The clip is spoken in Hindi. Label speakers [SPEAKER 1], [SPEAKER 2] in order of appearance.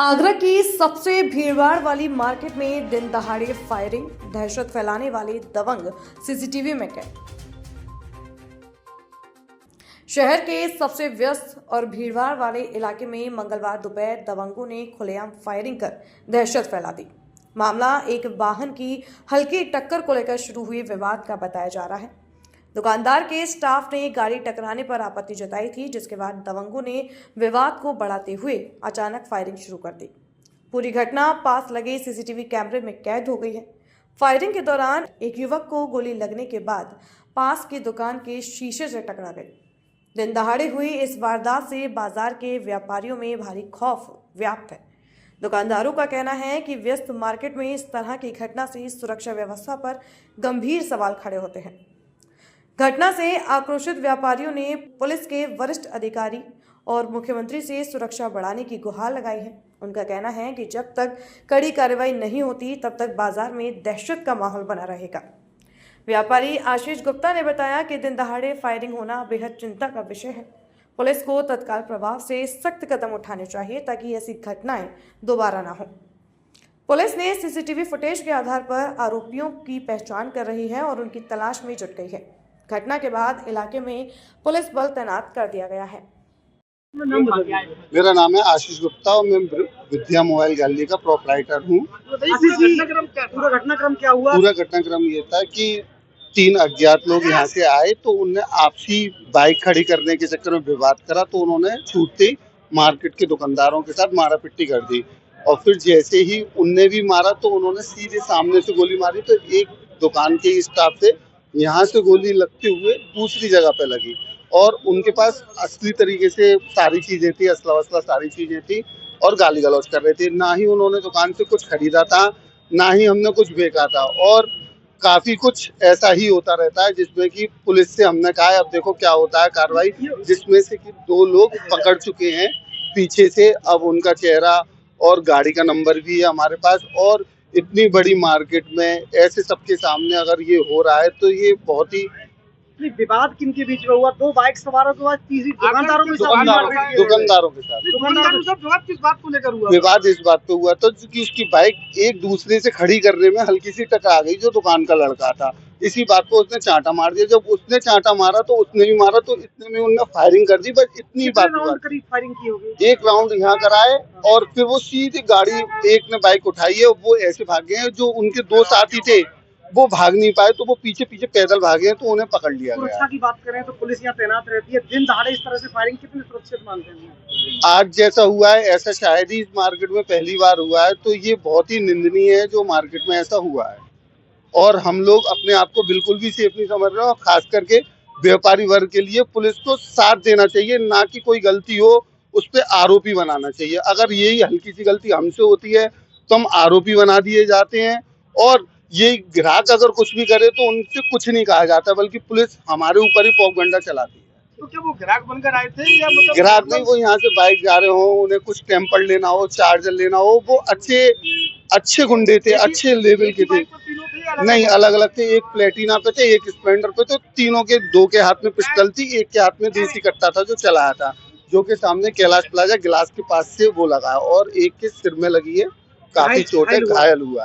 [SPEAKER 1] आगरा की सबसे भीड़भाड़ वाली मार्केट में दिन दहाड़े फायरिंग, दहशत फैलाने वाले दबंग सीसीटीवी में कैद। शहर के सबसे व्यस्त और भीड़भाड़ वाले इलाके में मंगलवार दोपहर दबंगों ने खुलेआम फायरिंग कर दहशत फैला दी। मामला एक वाहन की हल्की टक्कर को लेकर शुरू हुए विवाद का बताया जा रहा है। दुकानदार के स्टाफ ने गाड़ी टकराने पर आपत्ति जताई थी, जिसके बाद दबंगों ने विवाद को बढ़ाते हुए अचानक फायरिंग शुरू कर दी। पूरी घटना पास लगे सीसीटीवी कैमरे में कैद हो गई है। फायरिंग के दौरान एक युवक को गोली लगने के बाद पास की दुकान के शीशे से टकरा गई। दिन दहाड़े हुई इस वारदात से बाजार के व्यापारियों में भारी खौफ व्याप्त है। दुकानदारों का कहना है कि व्यस्त मार्केट में इस तरह की घटना से सुरक्षा व्यवस्था पर गंभीर सवाल खड़े होते हैं। घटना से आक्रोशित व्यापारियों ने पुलिस के वरिष्ठ अधिकारी और मुख्यमंत्री से सुरक्षा बढ़ाने की गुहार लगाई है। उनका कहना है कि जब तक कड़ी कार्रवाई नहीं होती तब तक बाजार में दहशत का माहौल बना रहेगा। व्यापारी आशीष गुप्ता ने बताया कि दिन दहाड़े फायरिंग होना बेहद चिंता का विषय है। पुलिस को तत्काल प्रभाव से सख्त कदम उठाने चाहिए ताकि ऐसी घटनाएं दोबारा न हो। पुलिस ने सीसीटीवी फुटेज के आधार पर आरोपियों की पहचान कर रही है और उनकी तलाश में जुट गई है। घटना के बाद इलाके में पुलिस बल तैनात कर दिया गया है।
[SPEAKER 2] मेरा नाम है आशीष गुप्ता और मैं विद्या मोबाइल गैलरी का प्रोपराइटर हूँ।
[SPEAKER 3] पूरा घटनाक्रम क्या हुआ?
[SPEAKER 2] पूरा घटनाक्रम ये था कि 3 अज्ञात लोग यहाँ से आए तो उनने आपसी बाइक खड़ी करने के चक्कर में विवाद करा, तो उन्होंने छूटते मार्केट के दुकानदारों के साथ मारा पिट्टी कर दी और फिर जैसे ही उनने भी मारा तो उन्होंने सीधे सामने से गोली मारी, तो एक दुकान के स्टाफ से यहाँ से गोली लगते हुए दूसरी जगह पे लगी और उनके पास असली तरीके से सारी चीजें थी, असला वसला सारी चीजें थी और गाली गलौज कर रहे थे। ना ही उन्होंने दुकान से कुछ खरीदा था, ना ही हमने कुछ बेचा था और काफी कुछ ऐसा ही होता रहता है जिसमें कि पुलिस से हमने कहा है अब देखो क्या होता है कार्रवाई, जिसमें से कि 2 लोग पकड़ चुके हैं पीछे से। अब उनका चेहरा और गाड़ी का नंबर भी है हमारे पास और इतनी बड़ी मार्केट में ऐसे सबके सामने अगर ये हो रहा है तो ये बहुत ही
[SPEAKER 3] विवाद किनके बीच में हुआ? 2 बाइक सवारों के बाद तीसरी दुकानदारों के साथ।
[SPEAKER 2] दुकानदारों के साथ
[SPEAKER 3] विवाद किस बात को लेकर हुआ?
[SPEAKER 2] विवाद इस बात पे हुआ था कि उसकी बाइक एक दूसरे से खड़ी करने में हल्की सी टकरा गई जो दुकान का लड़का था। इसी बात को उसने चांटा मार दिया। जब उसने चांटा मारा तो उसने भी मारा, तो इतने में उन्होंने फायरिंग कर दी। बस इतनी बात हुई।
[SPEAKER 3] फायरिंग की होगी?
[SPEAKER 2] 1 राउंड यहाँ कराए और फिर वो सीधी गाड़ी, एक ने बाइक उठाई है, वो ऐसे भागे हैं। जो उनके 2 साथी थे वो भाग नहीं पाए तो वो पीछे पीछे पैदल भागे हैं, तो उन्हें पकड़ लिया गया।
[SPEAKER 3] सुरक्षा की बात करें तो पुलिस यहाँ तैनात रहती है। दिन दहाड़े इस तरह से फायरिंग कितने सुरक्षित मानते हैं?
[SPEAKER 2] आज जैसा हुआ है ऐसा शायद ही इस मार्केट में पहली बार हुआ है, तो ये बहुत ही निंदनीय है जो मार्केट में ऐसा हुआ है और हम लोग अपने आप को बिल्कुल भी सेफ नहीं समझ रहे हैं और खास करके व्यापारी वर्ग के लिए पुलिस को साथ देना चाहिए, ना कि कोई गलती हो उस पर आरोपी बनाना चाहिए। अगर यही हल्की सी गलती हमसे होती है तो हम आरोपी बना दिए जाते हैं और ये ग्राहक अगर कुछ भी करे तो उनसे कुछ नहीं कहा जाता, बल्कि पुलिस हमारे ऊपर ही प्रोपेगेंडा चलाती है।
[SPEAKER 3] तो क्या वो ग्राहक बनकर आए थे या मतलब?
[SPEAKER 2] ग्राहक नहीं, वो यहाँ से बाइक जा रहे हो, उन्हें कुछ टेम्पर लेना हो, चार्जर लेना हो, वो अच्छे गुंडे थे, अच्छे लेवल के थे। नहीं, अलग अलग थे। एक प्लेटिना पे थे, एक स्प्लेंडर पे, तो तीनों के 2 के हाथ में पिस्टल थी, एक के हाथ में देसी कट्टा था जो चलाया था, जो के सामने कैलाश प्लाजा गिलास के पास से वो लगा और एक के सिर में लगी है, काफी चोट है, घायल हुआ।